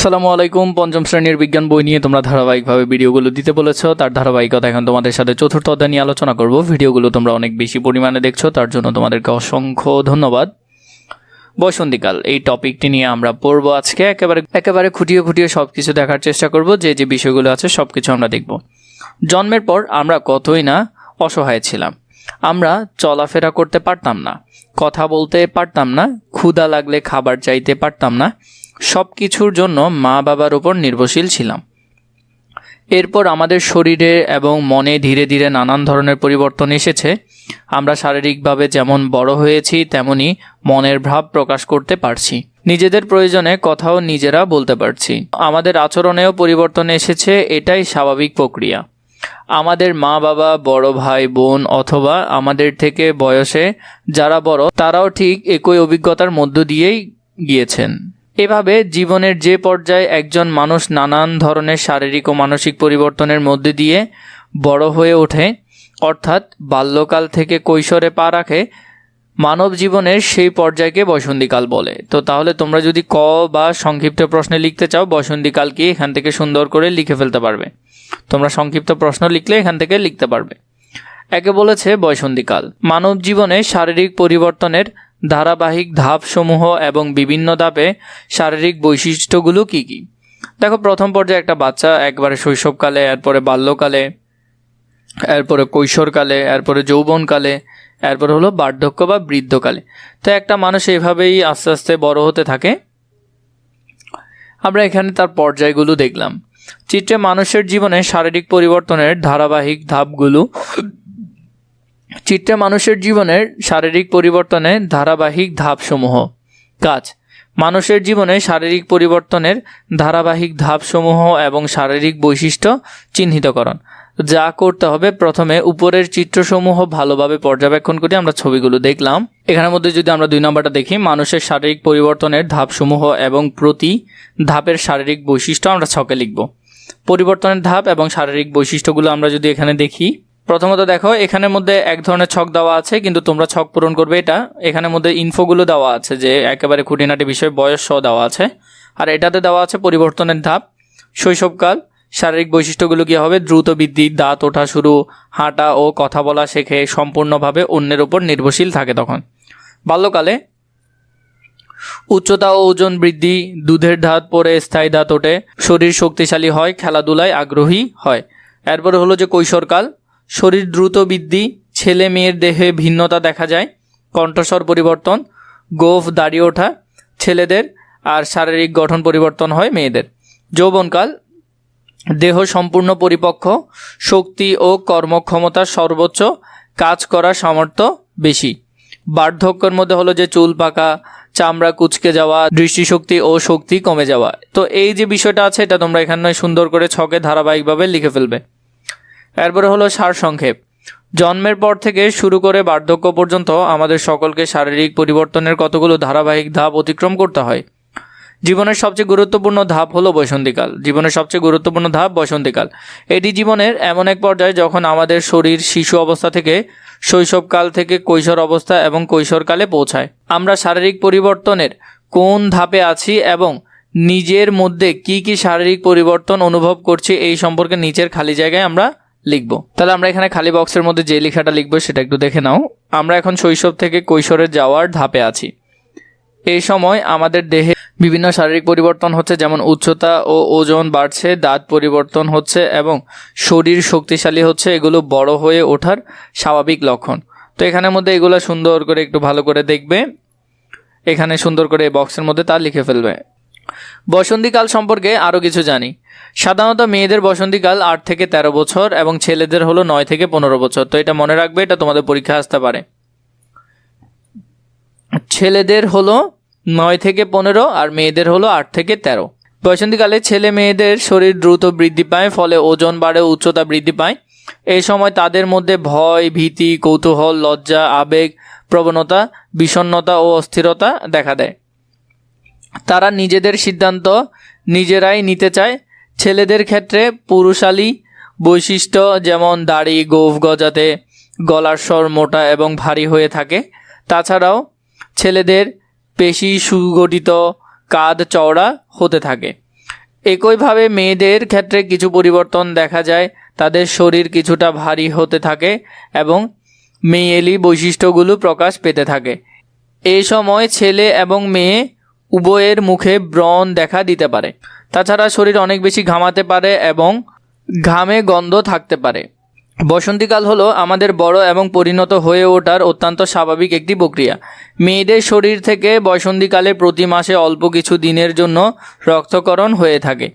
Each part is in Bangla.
আসসালামু আলাইকুম। পঞ্চম শ্রেণীর বিজ্ঞান বই নিয়ে তোমরা ধারাবাহিকভাবে ভিডিওগুলো দিতে বলেছো, তার ধারাবাহিকতা এখন তোমাদের সাথে চতুর্থ অধ্যায় নিয়ে আলোচনা করব। ভিডিওগুলো তোমরা অনেক বেশি পরিমাণে দেখছো, তার জন্য তোমাদেরকে অসংখ্য ধন্যবাদ। বসন্তীকাল এই টপিকটি নিয়ে আমরা পড়বো আজকে। একেবারে খুঁটিয়ে খুঁটিয়ে সব কিছু দেখার চেষ্টা করব। যে যে বিষয়গুলো আছে সব কিছু আমরা দেখব। জন্মের পর আমরা কতই না অসহায় ছিলাম। আমরা চলাফেরা করতে পারতাম না, কথা বলতে পারতাম না, ক্ষুধা লাগলে খাবার চাইতে পারতাম না, সব কিছুর জন্য মা বাবার উপর নির্ভরশীল ছিলাম। এরপর আমাদের শরীরে এবং মনে ধীরে ধীরে নানান ধরনের পরিবর্তন এসেছে। আমরা শারীরিকভাবে যেমন বড় হয়েছি, তেমনি মনের ভাব প্রকাশ করতে পারছি। নিজেদের প্রয়োজনে কথাও নিজেরা বলতে পারছি। আমাদের আচরণেও পরিবর্তন এসেছে, এটাই স্বাভাবিক প্রক্রিয়া। আমাদের মা বাবা, বড় ভাই বোন অথবা আমাদের থেকে বয়সে যারা বড়, তারাও ঠিক একই অভিজ্ঞতার মধ্য দিয়েই গিয়েছেন। এভাবে জীবনের যে পর্যায়ে একজন মানুষ নানান ধরনের শারীরিক ও মানসিক পরিবর্তনের মধ্যে দিয়ে বড় হয়ে ওঠে, অর্থাৎ বাল্যকাল থেকে কৈশোরে পা রাখে, মানব জীবনের সেই পর্যায়কে বসন্তীকাল বলে। তো তাহলে তোমরা যদি ক বা সংক্ষিপ্ত প্রশ্নে লিখতে চাও, বসন্তীকাল কি এখান থেকে সুন্দর করে লিখে ফেলতে পারবে। তোমরা সংক্ষিপ্ত প্রশ্ন লিখলে এখান থেকে লিখতে পারবে। একে বলেছে বসন্তীকাল। মানব জীবনে শারীরিক পরিবর্তনের ধারাবাহিক ধাপসমূহ এবং বিভিন্ন ধাপে শারীরিক বৈশিষ্ট্যগুলো কি কি। দেখো, প্রথম পর্যায়ে একটা বাচ্চা একবারে শৈশবকালে, এরপরে বাল্যকালে, এরপরে কৈশোরকালে, এরপরে যৌবনকালে, এরপরে হলো বার্ধক্য বা বৃদ্ধকালে। তো একটা মানুষ এইভাবেই আস্তে আস্তে বড় হতে থাকে। আমরা এখানে তার পর্যায়গুলো দেখলাম। চিত্রে মানুষের জীবনে শারীরিক পরিবর্তনের ধারাবাহিক ধাপগুলো চিত্রে মানুষের জীবনের শারীরিক পরিবর্তনের ধারাবাহিক ধাপসমূহ। কাজ: মানুষের জীবনে শারীরিক পরিবর্তনের ধারাবাহিক ধাপসমূহ এবং শারীরিক বৈশিষ্ট্য চিহ্নিতকরণ। যা করতে হবে, প্রথমে উপরের চিত্রসমূহ ভালোভাবে পর্যবেক্ষণ করে আমরা ছবিগুলো দেখলাম। এখানের মধ্যে যদি আমরা 2 নম্বরটা দেখি, মানুষের শারীরিক পরিবর্তনের ধাপসমূহ এবং প্রতি ধাপের শারীরিক বৈশিষ্ট্য আমরা ছকে লিখব। পরিবর্তনের ধাপ এবং শারীরিক বৈশিষ্ট্যগুলো আমরা যদি এখানে দেখি, প্রথমত দেখো এখানের মধ্যে এক ধরনের ছক দেওয়া আছে, কিন্তু তোমরা ছক পূরণ করবে এটা। এখানের মধ্যে ইনফোগুলো দেওয়া আছে, যে একেবারে খুঁটিনাটি বিষয় বয়স সহ দেওয়া আছে। আর এটাতে দেওয়া আছে পরিবর্তনের ধাপ। শৈশবকাল, শারীরিক বৈশিষ্ট্যগুলো কী হবে? দ্রুত বৃদ্ধি, দাঁত ওঠা শুরু, হাঁটা ও কথা বলা শেখে, সম্পূর্ণভাবে অন্যের উপর নির্ভরশীল থাকে তখন। বাল্যকালে উচ্চতা ও ওজন বৃদ্ধি, দুধের দাঁত পড়ে স্থায়ী দাঁত ওঠে, শরীর শক্তিশালী হয়, খেলাধুলায় আগ্রহী হয়। এরপরে হলো যে কৈশোরকাল, শরীর দ্রুত বৃদ্ধি, ছেলে মেয়ের দেহে ভিন্নতা দেখা যায়, কণ্ঠস্বর পরিবর্তন, গোঁফ দাড়ি ওঠা ছেলেদের, আর শারীরিক গঠন পরিবর্তন হয় মেয়েদের। যৌবনকাল, দেহ সম্পূর্ণ পরিপক্ক, শক্তি ও কর্মক্ষমতা সর্বোচ্চ, কাজ করার সামর্থ্য বেশি। বার্ধক্যের মধ্যে হলো যে চুল পাকা, চামড়া কুঁচকে যাওয়া, দৃষ্টিশক্তি ও শক্তি কমে যাওয়া। তো এই যে বিষয়টা আছে, এটা তোমরা এখানে সুন্দর করে ছকে ধারাবাহিকভাবে লিখে ফেলবে। এরপরে হলো সারসংক্ষেপ। জন্মের পর থেকে শুরু করে বার্ধক্য পর্যন্ত আমাদের সকলকে শারীরিক পরিবর্তনের কতগুলো ধারাবাহিক ধাপ অতিক্রম করতে হয়। জীবনের সবচেয়ে গুরুত্বপূর্ণ ধাপ হলো বসন্তীকাল। এটি জীবনের এমন এক পর্যায় যখন আমাদের শরীর শিশু অবস্থা থেকে শৈশবকাল থেকে কৈশোর অবস্থা এবং কৈশোরকালে পৌঁছায়। আমরা শারীরিক পরিবর্তনের কোন ধাপে আছি এবং নিজের মধ্যে কি কি শারীরিক পরিবর্তন অনুভব করছি, এই সম্পর্কে নিচের খালি জায়গায় আমরা লিখব। তাহলে আমরা এখানে খালি বক্সের মধ্যে যে লেখাটা লিখবো সেটা একটু দেখে নাও। আমরা এখন শৈশব থেকে কৈশোরে যাওয়ার ধাপে আছি। এই সময় আমাদের দেহে বিভিন্ন শারীরিক পরিবর্তন হচ্ছে, যেমন উচ্চতা ও ওজন বাড়ছে, দাঁত পরিবর্তন হচ্ছে এবং শরীর শক্তিশালী হচ্ছে। এগুলো বড় হয়ে ওঠার স্বাভাবিক লক্ষণ। তো এখানের মধ্যে এগুলো সুন্দর করে একটু ভালো করে দেখবে। এখানে সুন্দর করে বক্সের মধ্যে তা লিখে ফেলবে। বসন্তীকাল সম্পর্কে আরও কিছু জানি। সাধারণত মেয়েদের বসন্তীকাল 8 থেকে 13 বছর এবং ছেলেদের হলো 9 থেকে 15 বছর। তো এটা মনে রাখবে, এটা তোমাদের পরীক্ষা আসতে পারে। ছেলেদের হলো 9 থেকে 15 আর মেয়েদের হলো 8 থেকে 13। বসন্তীকালে ছেলে মেয়েদের শরীর দ্রুত বৃদ্ধি পায়, ফলে ওজন বাড়ে, উচ্চতা বৃদ্ধি পায়। এই সময় তাদের মধ্যে ভয়, ভীতি, কৌতূহল, লজ্জা, আবেগ প্রবণতা, বিষণ্ণতা ও অস্থিরতা দেখা দেয়। তারা নিজেদের সিদ্ধান্ত নিজেরাই নিতে চায়। ছেলেদের ক্ষেত্রে পুরুষালী বৈশিষ্ট্য যেমন দাড়ি, গোঁফ গজাতে, গলার স্বর মোটা এবং ভারী হয়ে থাকে। তাছাড়াও ছেলেদের পেশি সুগঠিত, কাঁধ চওড়া হতে থাকে। একইভাবে মেয়েদের ক্ষেত্রে কিছু পরিবর্তন দেখা যায়, তাদের শরীর কিছুটা ভারী হতে থাকে এবং মেয়েলি বৈশিষ্ট্যগুলো প্রকাশ পেতে থাকে। এই সময় ছেলে এবং মেয়ে উভয়ের মুখে ব্রণ দেখা দিতে পারে। তাছাড়া শরীর অনেক বেশি ঘামাতে পারে এবং ঘামে গন্ধ থাকতে পারে। বসন্তীকাল হলো আমাদের বড় এবং পরিণত হয়ে ওঠার অত্যন্ত স্বাভাবিক একটি প্রক্রিয়া। মেয়েদের শরীর থেকে বসন্তীকালে প্রতি মাসে অল্প কিছু দিনের জন্য রক্তকরণ হয়ে থাকে।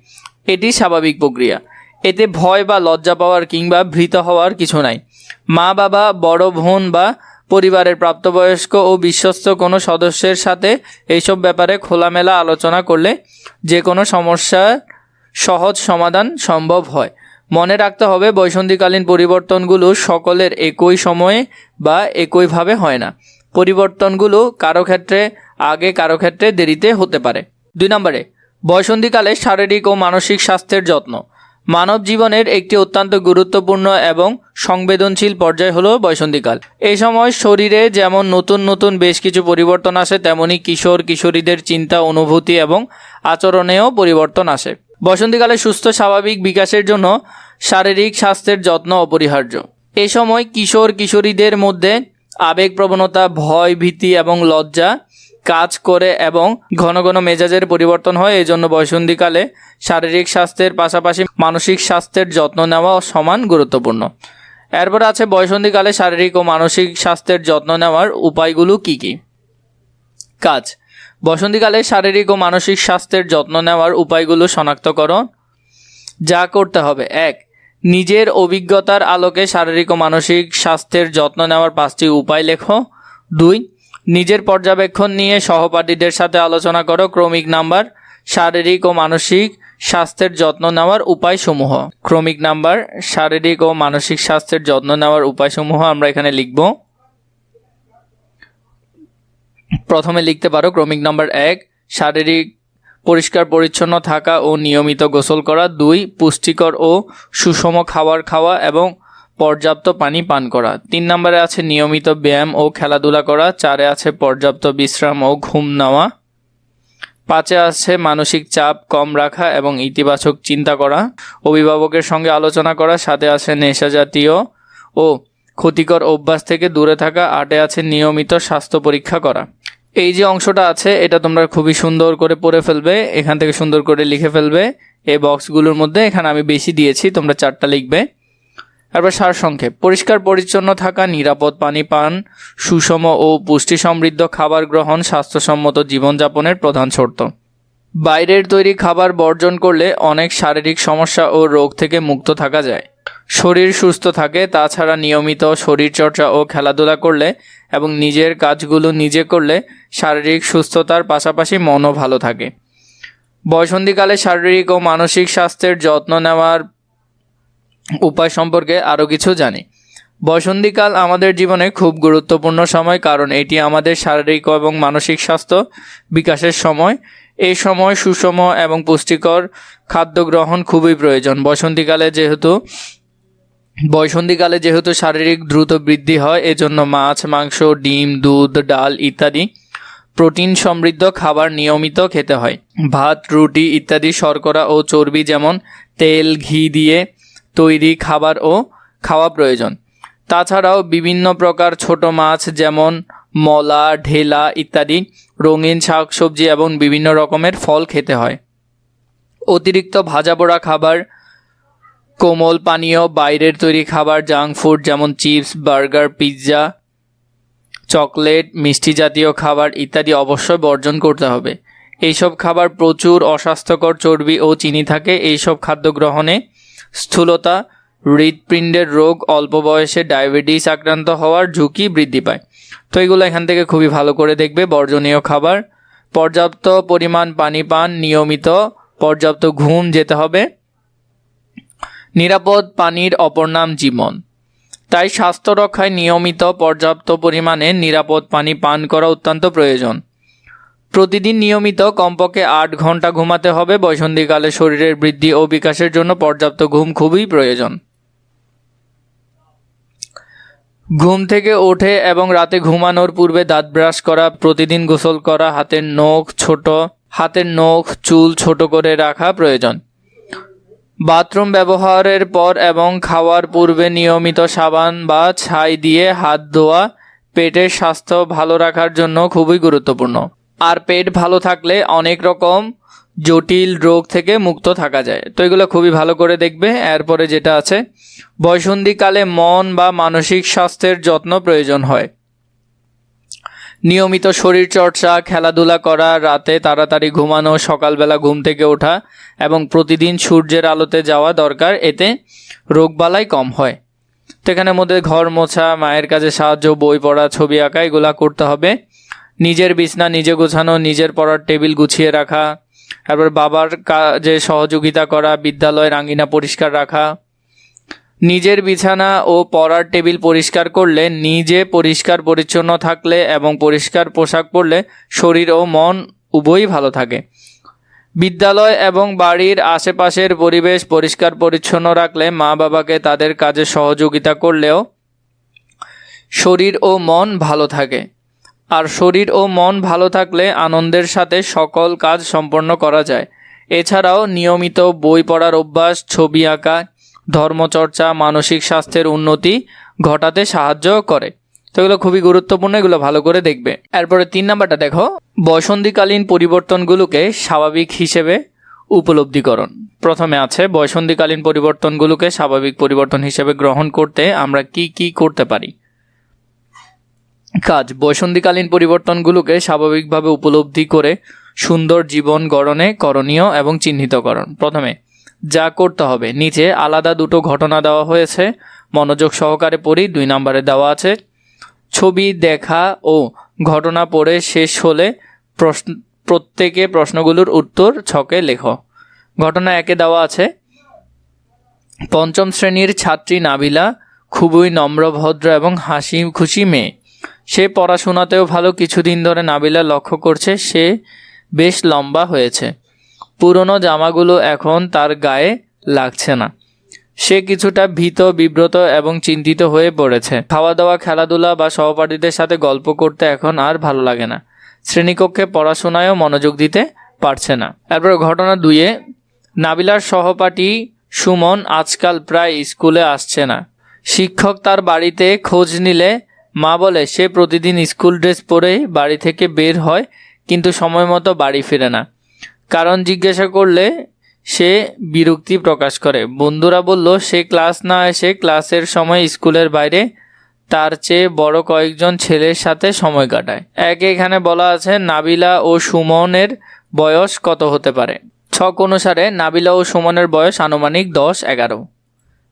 এটি স্বাভাবিক প্রক্রিয়া। এতে ভয় বা লজ্জা পাওয়ার কিংবা ভীত হওয়ার কিছু নাই। মা বাবা, বড় বোন বা পরিবারের প্রাপ্তবয়স্ক ও বিশ্বস্ত কোনো সদস্যের সাথে এইসব ব্যাপারে খোলামেলা আলোচনা করলে যে কোনো সমস্যার সহজ সমাধান সম্ভব হয়। মনে রাখতে হবে, বসন্তীকালীন পরিবর্তনগুলো সকলের একই সময়ে বা একইভাবে হয় না। পরিবর্তনগুলো কারো ক্ষেত্রে আগে, কারো ক্ষেত্রে দেরিতে হতে পারে। 2 নম্বরে, বসন্তীকালে শারীরিক ও মানসিক স্বাস্থ্যের যত্ন। মানব জীবনের একটি অত্যন্ত গুরুত্বপূর্ণ এবং সংবেদনশীল পর্যায় হলো বসন্তীকাল। এই সময় শরীরে যেমন নতুন নতুন বেশ কিছু পরিবর্তন আসে, তেমনি কিশোর কিশোরীদের চিন্তা, অনুভূতি এবং আচরণেও পরিবর্তন আসে। বসন্তীকালে সুস্থ স্বাভাবিক বিকাশের জন্য শারীরিক স্বাস্থ্যের যত্ন অপরিহার্য। এ সময় কিশোর কিশোরীদের মধ্যে আবেগপ্রবণতা, ভয়, ভীতি এবং লজ্জা কাজ করে এবং ঘন ঘন মেজাজের পরিবর্তন হয়। এই জন্য বসন্তীকালে শারীরিক স্বাস্থ্যের পাশাপাশি মানসিক স্বাস্থ্যের যত্ন নেওয়া সমান গুরুত্বপূর্ণ। এরপর আছে বসন্তীকালে শারীরিক ও মানসিক স্বাস্থ্যের যত্ন নেওয়ার উপায়গুলো কি কি? কাজ। বসন্তীকালে শারীরিক ও মানসিক স্বাস্থ্যের যত্ন নেওয়ার উপায়গুলো শনাক্ত করো। যা করতে হবে: 1. নিজের অভিজ্ঞতার আলোকে শারীরিক ও মানসিক স্বাস্থ্যের যত্ন নেওয়ার 5টি উপায় লেখো। 2. নিজের পর্যবেক্ষণ নিয়ে সহপাঠীদের সাথে আলোচনা করো। ক্রমিক নাম্বার: শারীরিক ও মানসিক স্বাস্থ্যের যত্ন নেওয়ার উপায়সমূহ। ক্রমিক নাম্বার: শারীরিক ও মানসিক স্বাস্থ্যের যত্ন নেওয়ার উপায়সমূহ আমরা এখানে লিখব। প্রথমে লিখতে পারো ক্রমিক নাম্বার 1, শারীরিক পরিষ্কার পরিচ্ছন্ন থাকা ও নিয়মিত গোসল করা। 2, পুষ্টিকর ও সুষম খাবার খাওয়া এবং পর্যাপ্ত পানি পান করা। 3 নম্বরে আছে নিয়মিত ব্যায়াম ও খেলাধুলা করা। 4-এ আছে পর্যাপ্ত বিশ্রাম ও ঘুম নেওয়া। 5-এ আছে মানসিক চাপ কম রাখা এবং ইতিবাচক চিন্তা করা। অভিভাবকের সঙ্গে আলোচনা করা। 7-এ আছে নেশা জাতীয় ও ক্ষতিকর অভ্যাস থেকে দূরে থাকা। 8-এ আছে নিয়মিত স্বাস্থ্য পরীক্ষা করা। এই যে অংশটা আছে এটা তোমরা খুবই সুন্দর করে পড়ে ফেলবে, এখান থেকে সুন্দর করে লিখে ফেলবে এই বক্সগুলোর মধ্যে। এখানে আমি বেশি দিয়েছি, তোমরা 4টা লিখবে। তারপর সারসংক্ষেপ: পরিষ্কার পরিচ্ছন্ন থাকা, নিরাপদ পানি পান, সুষম ও পুষ্টি সমৃদ্ধ খাবার গ্রহণ স্বাস্থ্যসম্মত জীবনযাপনের প্রধান শর্ত। বাইরের তৈরি খাবার বর্জন করলে অনেক শারীরিক সমস্যা ও রোগ থেকে মুক্ত থাকা যায়। শরীর সুস্থ থাকে। তাছাড়া নিয়মিত শরীরচর্চা ও খেলাধুলা করলে এবং নিজের কাজগুলো নিজে করলে শারীরিক সুস্থতার পাশাপাশি মনও ভালো থাকে। বসন্তীকালে শারীরিক ও মানসিক স্বাস্থ্যের যত্ন নেওয়ার উপায় সম্পর্কে আরও কিছু জানি। বসন্তীকাল আমাদের জীবনে খুব গুরুত্বপূর্ণ সময়, কারণ এটি আমাদের শারীরিক এবং মানসিক স্বাস্থ্য বিকাশের সময়। এই সময় সুষম এবং পুষ্টিকর খাদ্য গ্রহণ খুবই প্রয়োজন। বসন্তীকালে যেহেতু শারীরিক দ্রুত বৃদ্ধি হয়, এজন্য মাছ, মাংস, ডিম, দুধ, ডাল ইত্যাদি প্রোটিন সমৃদ্ধ খাবার নিয়মিত খেতে হয়। ভাত, রুটি ইত্যাদি শর্করা ও চর্বি যেমন তেল, ঘি দিয়ে তৈরি খাবারও খাওয়া প্রয়োজন। তাছাড়াও বিভিন্ন প্রকার ছোট মাছ যেমন মলা, ঢেলা ইত্যাদি, রঙিন শাকসবজি এবং বিভিন্ন রকমের ফল খেতে হয়। অতিরিক্ত ভাজা পোড়া খাবার, কোমল পানীয়, বাইরের তৈরি খাবার, জাঙ্ক ফুড যেমন চিপস, বার্গার, পিৎজা, চকলেট, মিষ্টি জাতীয় খাবার ইত্যাদি অবশ্যই বর্জন করতে হবে। এইসব খাবার প্রচুর অস্বাস্থ্যকর চর্বি ও চিনি থাকে। এইসব খাদ্য গ্রহণে স্থূলতা, হৃৎপিণ্ডের রোগ, অল্প বয়সে ডায়াবেটিস আক্রান্ত হওয়ার ঝুঁকি বৃদ্ধি পায়। তো এগুলো এখান থেকে খুবই ভালো করে দেখবে। বর্জনীয় খাবার: পর্যাপ্ত পরিমাণ পানি পান, নিয়মিত পর্যাপ্ত ঘুম যেতে হবে। নিরাপদ পানির অপর নাম জীবন। তাই স্বাস্থ্য রক্ষায় নিয়মিত পর্যাপ্ত পরিমাণে নিরাপদ পানি পান করা অত্যন্ত প্রয়োজন। প্রতিদিন নিয়মিত কমপক্ষে 8 ঘন্টা ঘুমাতে হবে। বসন্তীকালে শরীরের বৃদ্ধি ও বিকাশের জন্য পর্যাপ্ত ঘুম খুবই প্রয়োজন। ঘুম থেকে ওঠে এবং রাতে ঘুমানোর পূর্বে দাঁত ব্রাশ করা, প্রতিদিন গোসল করা, হাতের নখ ছোট হাতের নখ চুল ছোট করে রাখা প্রয়োজন। বাথরুম ব্যবহারের পর এবং খাওয়ার পূর্বে নিয়মিত সাবান বা ছাই দিয়ে হাত ধোয়া পেটের স্বাস্থ্য ভালো রাখার জন্য খুবই গুরুত্বপূর্ণ। আর পেট ভালো থাকলে অনেক রকম জটিল রোগ থেকে মুক্ত থাকা যায়। তো এগুলো খুবই ভালো করে দেখবে। এরপরে যেটা আছে, বয়ঃসন্ধিকালে মন বা মানসিক স্বাস্থ্যের যত্ন প্রয়োজন হয়। নিয়মিত শরীরচর্চা, খেলাধুলা করা, রাতে তাড়াতাড়ি ঘুমানো, সকালবেলা ঘুম থেকে ওঠা এবং প্রতিদিন সূর্যের আলোতে যাওয়া দরকার। এতে রোগবালাই কম হয়। তো এখানের মধ্যে ঘর মোছা, মায়ের কাছে সাহায্য, বই পড়া, ছবি আঁকা এগুলা করতে হবে। নিজের বিছনা নিজে গোছানো, নিজের পড়ার টেবিল গুছিয়ে রাখা, তারপর বাবার কাজে সহযোগিতা করা, বিদ্যালয়ের আঙ্গিনা পরিষ্কার রাখা। নিজের বিছানা ও পড়ার টেবিল পরিষ্কার করলে, নিজে পরিষ্কার পরিচ্ছন্ন থাকলে এবং পরিষ্কার পোশাক পরলে শরীর ও মন উভয়ই ভালো থাকে। বিদ্যালয় এবং বাড়ির আশেপাশের পরিবেশ পরিষ্কার পরিচ্ছন্ন রাখলে, মা বাবাকে তাদের কাজে সহযোগিতা করলেও শরীর ও মন ভালো থাকে। আর শরীর ও মন ভালো থাকলে আনন্দের সাথে সকল কাজ সম্পন্ন করা যায়। এছাড়াও নিয়মিত বই পড়ার অভ্যাস, ছবি আঁকা, ধর্মচর্চা মানসিক স্বাস্থ্যের উন্নতি ঘটাতে সাহায্য করে। তো এগুলো খুবই গুরুত্বপূর্ণ, এগুলো ভালো করে দেখবে। এরপরে 3 নাম্বারটা দেখো, বয়ঃসন্ধিকালীন পরিবর্তনগুলোকে স্বাভাবিক হিসেবে উপলব্ধিকরণ। প্রথমে আছে, বয়ঃসন্ধিকালীন পরিবর্তনগুলোকে স্বাভাবিক পরিবর্তন হিসেবে গ্রহণ করতে আমরা কি কি করতে পারি। কাজ, বয়ঃসন্ধিকালীন পরিবর্তনগুলোকে স্বাভাবিকভাবে উপলব্ধি করে সুন্দর জীবন গড়নে করণীয় এবং চিহ্নিতকরণ। প্রথমে যা করতে হবে, নিচে আলাদা দুটো ঘটনা দেওয়া হয়েছে, মনোযোগ সহকারে পড়ি। 2 নম্বরে দেওয়া আছে, ছবি দেখা ও ঘটনা পড়ে শেষ হলে প্রত্যেকে প্রশ্নগুলোর উত্তর ছকে লেখো। ঘটনা 1-এ দেওয়া আছে, 5ম শ্রেণীর ছাত্রী নাবিলা খুবই নম্র, ভদ্র এবং হাসি খুশি মেয়ে। সে পড়াশোনাতেও ভালো। কিছুদিন ধরে নাবিলা লক্ষ্য করছে সে বেশ লম্বা হয়েছে। পুরনো জামাগুলো এখন তার গায়ে লাগছে না। সে কিছুটা ভীত, বিব্রত এবং চিন্তিত হয়ে পড়েছে। খাওয়া দাওয়া, খেলাধুলা বা সহপাঠীদের সাথে গল্প করতে এখন আর ভালো লাগে না। শ্রেণীকক্ষে পড়াশোনায়ও মনোযোগ দিতে পারছে না। এরপর ঘটনা 2-এ, নাবিলার সহপাঠী সুমন আজকাল প্রায় স্কুলে আসছে না। শিক্ষক তার বাড়িতে খোঁজ নিলে মা বলে সে প্রতিদিন স্কুল ড্রেস পরেই বাড়ি থেকে বের হয়, কিন্তু সময় মতো বাড়ি ফিরে না। কারণ জিজ্ঞাসা করলে সে বিরক্তি প্রকাশ করে। বন্ধুরা বলল সে ক্লাস না এসে ক্লাসের সময় স্কুলের বাইরে তার চেয়ে বড় কয়েকজন ছেলের সাথে সময় কাটায়। এখানে বলা আছে নাবিলা ও সুমনের বয়স কত হতে পারে। ছক অনুসারে নাবিলা ও সুমনের বয়স আনুমানিক 10-11।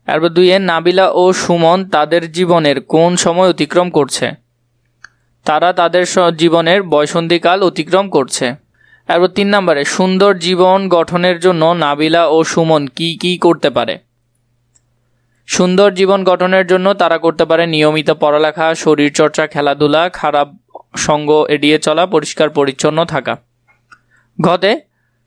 এরপর 2-এ, নাবিলা ও সুমন তাদের জীবনের কোন সময় অতিক্রম করছে। তারা তাদের জীবনের বয়ঃসন্ধিকাল অতিক্রম করছে। এরপর 3 নম্বরে, সুন্দর জীবন গঠনের জন্য নাবিলা ও সুমন কি কি করতে পারে। সুন্দর জীবন গঠনের জন্য তারা করতে পারে নিয়মিত পড়ালেখা, শরীরচর্চা, খেলাধুলা, খারাপ সঙ্গ এড়িয়ে চলা, পরিষ্কার পরিচ্ছন্ন থাকা। ঘতে,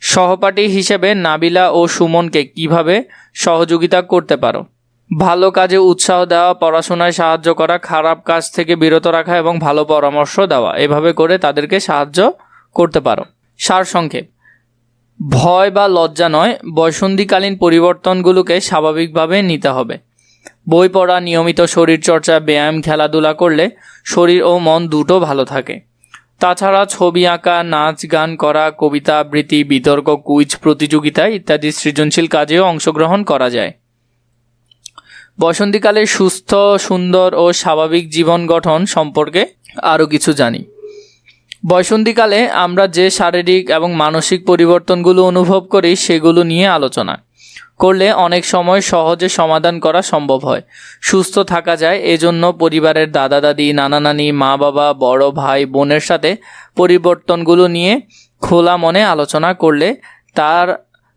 সহপাঠী হিসেবে নাবিলা ও সুমনকে কিভাবে সহযোগিতা করতে পারো। ভালো কাজে উৎসাহ দেওয়া, পড়াশোনায় সাহায্য করা, খারাপ কাজ থেকে বিরত রাখা এবং ভালো পরামর্শ দেওয়া। এভাবে করে তাদেরকে সাহায্য করতে পারো। সারসংক্ষেপ, ভয় বা লজ্জা নয়, বয়ঃসন্ধিকালীন পরিবর্তনগুলোকে স্বাভাবিকভাবে নিতে হবে। বই পড়া, নিয়মিত শরীরচর্চা, ব্যায়াম, খেলাধুলা করলে শরীর ও মন দুটো ভালো থাকে। তাছাড়া ছবি আঁকা, নাচ গান করা, কবিতা আবৃত্তি, বিতর্ক, কুইজ প্রতিযোগিতা ইত্যাদি সৃজনশীল কাজেও অংশগ্রহণ করা যায়। বসন্তীকালে সুস্থ, সুন্দর ও স্বাভাবিক জীবন গঠন সম্পর্কে আরও কিছু জানি। বসন্তীকালে আমরা যে শারীরিক এবং মানসিক পরিবর্তনগুলো অনুভব করি সেগুলো নিয়ে আলোচনা করলে অনেক সময় সহজে সমাধান করা সম্ভব হয়, সুস্থ থাকা যায়। এজন্য পরিবারের দাদা দাদি, নানা নানি, মা বাবা, বড় ভাই বোনের সাথে পরিবর্তনগুলো নিয়ে খোলা মনে আলোচনা করলে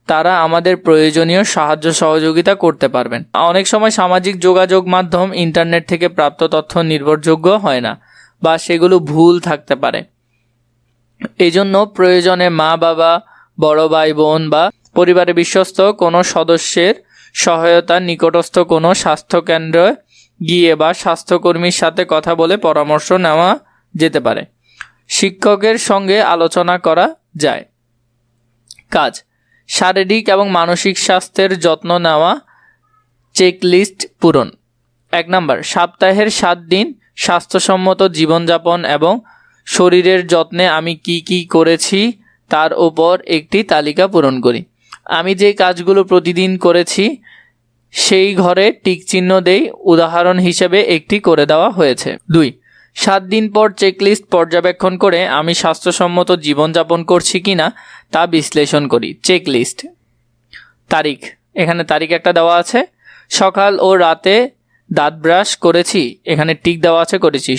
তারা আমাদের প্রয়োজনীয় সাহায্য সহযোগিতা করতে পারবেন। অনেক সময় সামাজিক যোগাযোগ মাধ্যম, ইন্টারনেট থেকে প্রাপ্ত তথ্য নির্ভরযোগ্য হয় না বা সেগুলো ভুল থাকতে পারে। এজন্য প্রয়োজনে মা বাবা, বড় ভাই বোন বা পরিবারের বিশ্বস্ত কোনো সদস্যের সহায়তা, নিকটস্থ কোনো স্বাস্থ্যকেন্দ্রে গিয়ে বা স্বাস্থ্যকর্মীর সাথে কথা বলে পরামর্শ নেওয়া যেতে পারে। শিক্ষকের সঙ্গে আলোচনা করা যায়। কাজ, শারীরিক এবং মানসিক স্বাস্থ্যের যত্ন নেওয়া, চেকলিস্ট পূরণ। 1 নাম্বার, সপ্তাহের 7 দিন স্বাস্থ্যসম্মত জীবনযাপন এবং শরীরের যত্নে আমি কি কি করেছি তার উপর একটি তালিকা পূরণ করি। আমি যে কাজগুলো প্রতিদিন করেছি সেই ঘরে টিক চিহ্ন দেই, উদাহরণ হিসেবে একটি করে দেওয়া হয়েছে। 2, 7 দিন পর চেকলিস্ট পর্যবেক্ষণ করে আমি স্বাস্থ্যসম্মত জীবনযাপন করছি কিনা তা বিশ্লেষণ করি। চেকলিস্ট। তারিখ, এখানে তারিখ একটা দেওয়া আছে। সকাল ও রাতে দাঁত ব্রাশ করেছি, এখানে টিক দেওয়া আছে, করেছি।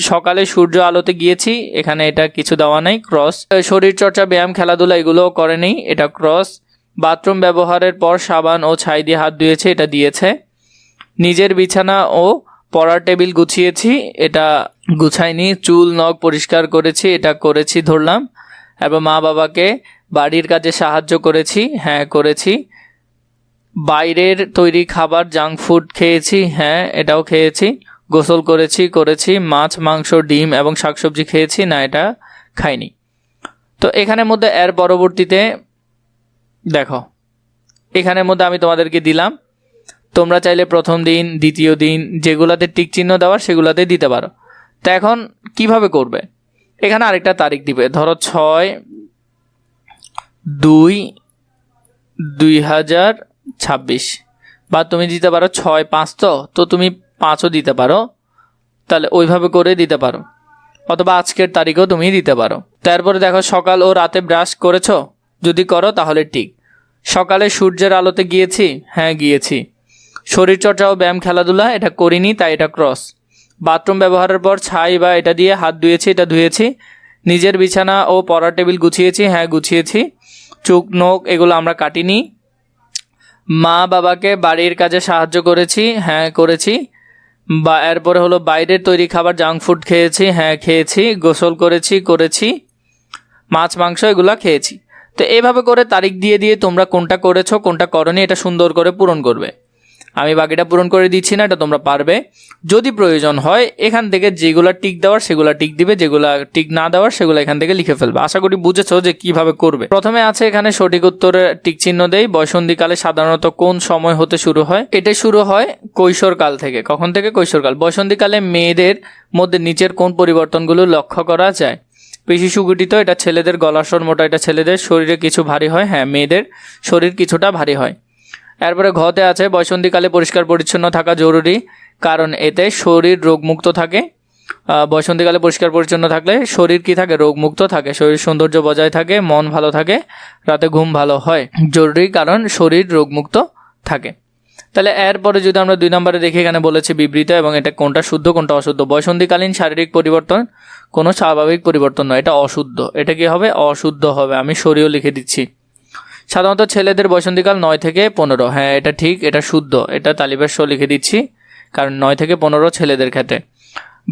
সকালে সূর্য আলোতে গিয়েছি, এখানে এটা কিছু দেওয়া নেই, ক্রস। শরীরচর্চা, ব্যায়াম, খেলাধুলা এগুলো করেনি, এটা ক্রস। বাথরুম ব্যবহারের পর সাবান ও ছাই দিয়ে হাত ধুয়েছে, এটা দিয়েছে। নিজের বিছানা ও পড়ার টেবিল গুছিয়েছি, এটা গুছাইনি। চুল নখ পরিষ্কার করেছি, এটা করেছি ধরলাম। এবং মা বাবাকে বাড়ির কাজে সাহায্য করেছি, হ্যাঁ করেছি। বাইরের তৈরি খাবার জাঙ্ক ফুড খেয়েছি, হ্যাঁ এটাও খেয়েছি। গোসল করেছি। মাছ, মাংস, ডিম এবং শাকসবজি খেয়েছি, না এটা খাইনি। তো এখানের মধ্যে এর পরবর্তীতে দেখো, এখানের মধ্যে আমি তোমাদেরকে দিলাম, তোমরা চাইলে প্রথম দিন, দ্বিতীয় দিন যেগুলাতে টিক চিহ্ন দেওয়ার সেগুলাতে দিতে পারো। তো এখন কিভাবে করবে, এখানে আরেকটা তারিখ দিবে, ধরো 6/2/2026, বা তুমি দিতে পারো 6/5, তো তুমি 5ও দিতে পারো, তাহলে ওইভাবে করে দিতে পারো, অথবা আজকের তারিখও তুমি দিতে পারো। তারপরে দেখো, সকাল ও রাতে ব্রাশ করেছো, যদি করো তাহলে ঠিক। সকালে সূর্যের আলোতে গিয়েছি, হ্যাঁ গিয়েছি। শরীরচর্চা ও ব্যায়াম, খেলাধুলা এটা করিনি, তাই এটা ক্রস। বাথরুম ব্যবহারের পর ছাই বা এটা দিয়ে হাত ধুয়েছি, এটা ধুয়েছি। নিজের বিছানা ও পড়ার টেবিল গুছিয়েছি, হ্যাঁ গুছিয়েছি। চোখ নখ এগুলো আমরা কাটিনি। মা বাবাকে বাড়ির কাজে সাহায্য করেছি, হ্যাঁ করেছি। বা এরপরে হলো বাইরের তৈরি খাবার জাঙ্ক ফুড খেয়েছি, হ্যাঁ খেয়েছি। গোসল করেছি। মাছ মাংস এগুলা খেয়েছি। তো এইভাবে করে তারিখ দিয়ে দিয়ে তোমরা কোনটা করেছো কোনটা করনি এটা সুন্দর করে পূরণ করবে। আমি বাকিটা পূরণ করে দিচ্ছি না, এটা তোমরা পারবে। যদি প্রয়োজন হয় এখান থেকে যেগুলা টিক দেওয়ার সেগুলা টিক দিবে, যেগুলা টিক না দেওয়ার সেগুলো এখান থেকে লিখে ফেলবে। আশা করি বুঝেছো যে কিভাবে করবে। প্রথমে আছে এখানে সঠিক উত্তরে টিক চিহ্ন দেই। বয়সন্ধিকালে সাধারণত কোন সময় হতে শুরু হয়? এটা শুরু হয় কৈশোরকাল থেকে। কখন থেকে? কৈশোরকাল। বয়সন্ধিকালে মেয়েদের মধ্যে নিচের কোন পরিবর্তনগুলো লক্ষ্য করা যায়? পেশি সুগঠিত, এটা ছেলেদের। গলার স্বর মোটা, এটা ছেলেদের। শরীরে কিছু ভারী হয়, হ্যাঁ মেয়েদের শরীর কিছুটা ভারী হয়। এরপরে ঘতে আছে বয়সন্ধিকালে পরিষ্কার পরিচ্ছন্ন থাকা জরুরি, কারণ এতে শরীর রোগমুক্ত থাকে। বয়সন্ধিকালে পরিষ্কার পরিচ্ছন্ন থাকলে শরীর কি থাকে? রোগমুক্ত থাকে। শরীর সৌন্দর্য বজায় থাকে, মন ভালো থাকে, রাতে ঘুম ভালো হয়। জরুরি কারণ শরীর রোগমুক্ত থাকে। তাহলে এরপরে যদি আমরা 2 নম্বরে দেখি, এখানে বলেছে বিবৃত, এবং এটা কোনটা শুদ্ধ কোনটা অশুদ্ধ। বয়সন্ধিকালীন শারীরিক পরিবর্তন কোনো স্বাভাবিক পরিবর্তন নয়, এটা অশুদ্ধ। এটা কি হবে? অশুদ্ধ হবে। আমি সরিয়েও লিখে দিচ্ছি। সাধারণত ছেলেদের বয়সন্ধিকাল 9 থেকে 15, হ্যাঁ এটা ঠিক, এটা শুদ্ধ। এটা তালিবাস লিখে দিচ্ছি, কারণ 9 থেকে 15 ছেলেদের ক্ষেত্রে।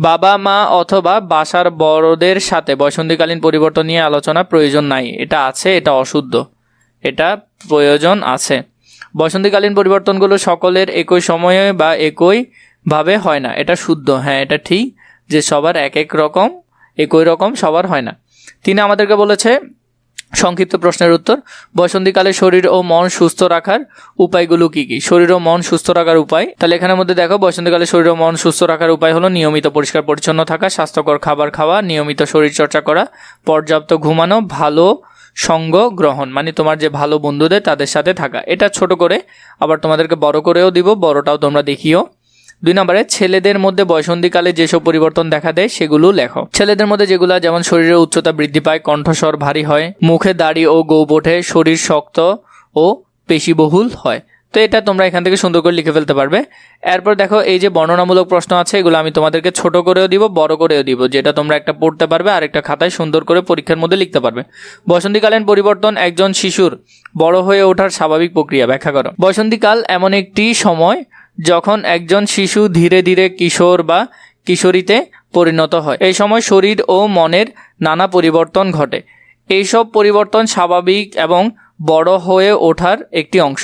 বাবা মা অথবা বাসার বড়দের সাথে বয়সন্ধিকালীন পরিবর্তন নিয়ে আলোচনা প্রয়োজন নাই, এটা আছে, এটা অশুদ্ধ। এটা প্রয়োজন আছে। বয়সন্ধিকালীন পরিবর্তনগুলো সকলের একই সময়ে বা একইভাবে হয় না, এটা শুদ্ধ। হ্যাঁ এটা ঠিক যে সবার একই রকম সবার হয় না। তিনি আমাদেরকে বলেছে সংক্ষিপ্ত প্রশ্নের উত্তর। বয়সন্ধিকালে শরীর ও মন সুস্থ রাখার উপায়গুলো কি কি? শরীর ও মন সুস্থ রাখার উপায়, তাহলে এখানের মধ্যে দেখো, বয়সন্ধিকালে শরীর ও মন সুস্থ রাখার উপায় হলো নিয়মিত পরিষ্কার পরিচ্ছন্ন থাকা, স্বাস্থ্যকর খাবার খাওয়া, নিয়মিত শরীরচর্চা করা, পর্যাপ্ত ঘুমানো, ভালো সঙ্গ গ্রহণ, মানে তোমার যে ভালো বন্ধুদের তাদের সাথে থাকা। এটা ছোট করে আবার তোমাদেরকে বড় করেও দিব, বড়টাও তোমরা দেখিও। 2 নম্বরে ছেলেদের মধ্যে বয়সন্ধিকালে যেসব পরিবর্তন দেখা দেয় সেগুলো লেখো। ছেলেদের মধ্যে যেগুলা, যেমন শরীরের উচ্চতা বৃদ্ধি পায়, কণ্ঠস্বর ভারী হয়, মুখে দাড়ি ও গোঁফ ওঠে, শরীর শক্ত ও পেশিবহুল হয়। তো এটা তোমরা এখান থেকে সুন্দর করে লিখে ফেলতে পারবে। এরপর দেখো, এই যে বর্ণনামূলক প্রশ্ন আছে এগুলো আমি তোমাদেরকে ছোট করেও দিব, বড় করেও দিব, যেটা তোমরা একটা পড়তে পারবে আর একটা খাতায় সুন্দর করে পরীক্ষার মধ্যে লিখতে পারবে। বয়সন্ধিকালীন পরিবর্তন একজন শিশুর বড় হয়ে ওঠার স্বাভাবিক প্রক্রিয়া ব্যাখ্যা করো। বয়সন্ধিকাল এমন একটি সময় যখন একজন শিশু ধীরে ধীরে কিশোর বা কিশোরীতে পরিণত হয়। এই সময় শরীর ও মনের নানা পরিবর্তন ঘটে। এইসব পরিবর্তন স্বাভাবিক এবং বড় হয়ে ওঠার একটি অংশ।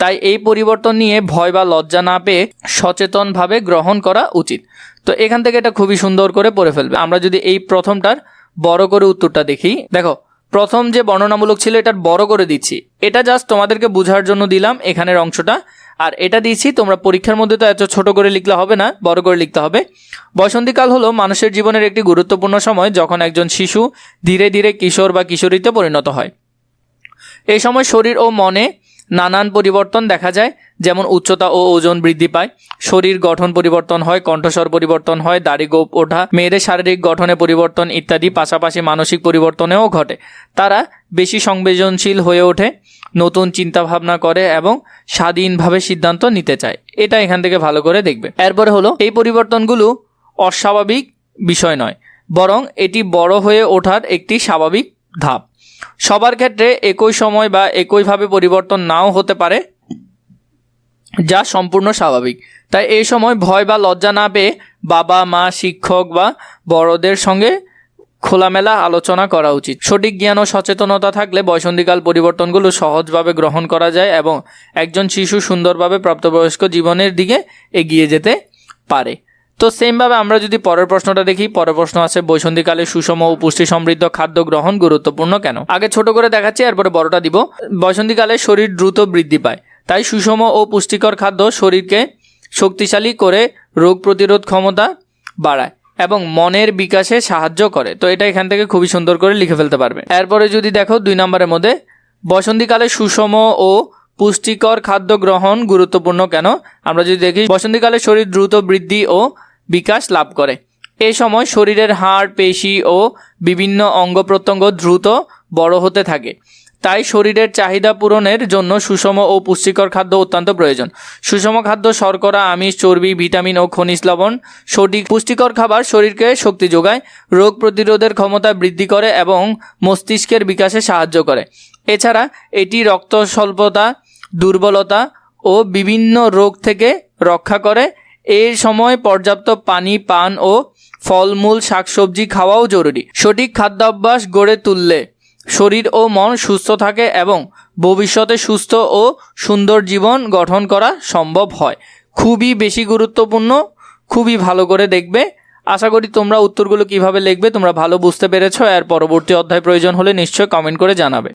তাই এই পরিবর্তন নিয়ে ভয় বা লজ্জা না পেয়ে সচেতনভাবে গ্রহণ করা উচিত। তো এখান থেকে এটা খুবই সুন্দর করে পড়ে ফেলবে। আমরা যদি এই প্রথমটার বড় করে উত্তরটা দেখি, দেখো প্রথম যে বর্ণনামূলক ছিল এটার বড় করে দিচ্ছি, এটা জাস্ট তোমাদেরকে বোঝার জন্য দিলাম এখানের অংশটা। আর এটা দিচ্ছি, তোমরা পরীক্ষার মধ্যে তো এত ছোট করে লিখলে হবে না, বড় করে লিখতে হবে। বসন্তীকাল হলো মানুষের জীবনের একটি গুরুত্বপূর্ণ সময়, যখন একজন শিশু ধীরে ধীরে কিশোর বা কিশোরীতে পরিণত হয়। এই সময় শরীর ও মনে নানান পরিবর্তন দেখা যায়, যেমন উচ্চতা ও ওজন বৃদ্ধি পায়, শরীর গঠন পরিবর্তন হয়, কণ্ঠস্বর পরিবর্তন হয়, দাড়ি গোঁফ ওঠা, মেয়েদের শারীরিক গঠনে পরিবর্তন ইত্যাদি। পাশাপাশি মানসিক পরিবর্তনেও ঘটে। তারা বেশি সংবেদনশীল হয়ে ওঠে, নতুন চিন্তাভাবনা করে এবং স্বাধীনভাবে সিদ্ধান্ত নিতে চায়। এটা এখান থেকে ভালো করে দেখবে। এরপরে হলো, এই পরিবর্তনগুলো অস্বাভাবিক বিষয় নয়, বরং এটি বড় হয়ে ওঠার একটি স্বাভাবিক ধাপ। সবার ক্ষেত্রে একই সময় বা একইভাবে পরিবর্তন নাও হতে পারে, যা সম্পূর্ণ স্বাভাবিক। তাই এই সময় ভয় বা লজ্জা না পেয়ে বাবা মা, শিক্ষক বা বড়দের সঙ্গে খোলামেলা আলোচনা করা উচিত। সঠিক জ্ঞান ও সচেতনতা থাকলে বসন্তীকাল পরিবর্তনগুলো সহজভাবে গ্রহণ করা যায় এবং একজন শিশু সুন্দরভাবে প্রাপ্তবয়স্ক জীবনের দিকে এগিয়ে যেতে পারে। তো সেমভাবে আমরা যদি পরের প্রশ্নটা দেখি, পরের প্রশ্ন আছে, বসন্তীকালে সুষম ও পুষ্টি সমৃদ্ধ খাদ্য গ্রহণ গুরুত্বপূর্ণ কেন? আগে ছোট করে দেখাচ্ছি, এরপরে বড়টা দিব। বসন্তীকালে শরীর দ্রুত বৃদ্ধি পায়, তাই সুষম ও পুষ্টিকর খাদ্য শরীরকে শক্তিশালী করে, রোগ প্রতিরোধ ক্ষমতা বাড়ায় এবং মনের বিকাশে সাহায্য করে। তো এটা এখান থেকে খুবই সুন্দর করে লিখে ফেলতে পারবে। এরপরে যদি দেখো 2 নম্বরের মধ্যে, বসন্তীকালে সুষম ও পুষ্টিকর খাদ্য গ্রহণ গুরুত্বপূর্ণ কেন? আমরা যদি দেখি, বসন্তীকালে শরীর দ্রুত বৃদ্ধি ও বিকাশ লাভ করে। এই সময় শরীরের হাড়, পেশি ও বিভিন্ন অঙ্গ প্রত্যঙ্গ দ্রুত বড় হতে থাকে, তাই শরীরের চাহিদা পূরণের জন্য সুষম ও পুষ্টিকর খাদ্য অত্যন্ত প্রয়োজন। সুষম খাদ্য শর্করা, আমিষ, চর্বি, ভিটামিন ও খনিজ লবণ সঠিক পুষ্টিকর খাবার শরীরকে শক্তি যোগায়, রোগ প্রতিরোধের ক্ষমতা বৃদ্ধি করে এবং মস্তিষ্কের বিকাশে সাহায্য করে। এছাড়া এটি রক্ত স্বল্পতা, দুর্বলতা ও বিভিন্ন রোগ থেকে রক্ষা করে। এই সময় পর্যাপ্ত পানি পান ও ফলমূল, শাকসবজি খাওয়াও জরুরি। সঠিক খাদ্যাভ্যাস গড়ে তুললে শরীর ও মন সুস্থ থাকে এবং ভবিষ্যতে সুস্থ ও সুন্দর জীবন গঠন করা সম্ভব হয়। খুবই বেশি গুরুত্বপূর্ণ, খুবই ভালো করে দেখবে। আশা করি তোমরা উত্তরগুলো কিভাবে লিখবে তোমরা ভালো বুঝতে পেরেছো। এর পরবর্তী অধ্যায় প্রয়োজন হলে নিশ্চয়ই কমেন্ট করে জানাবে।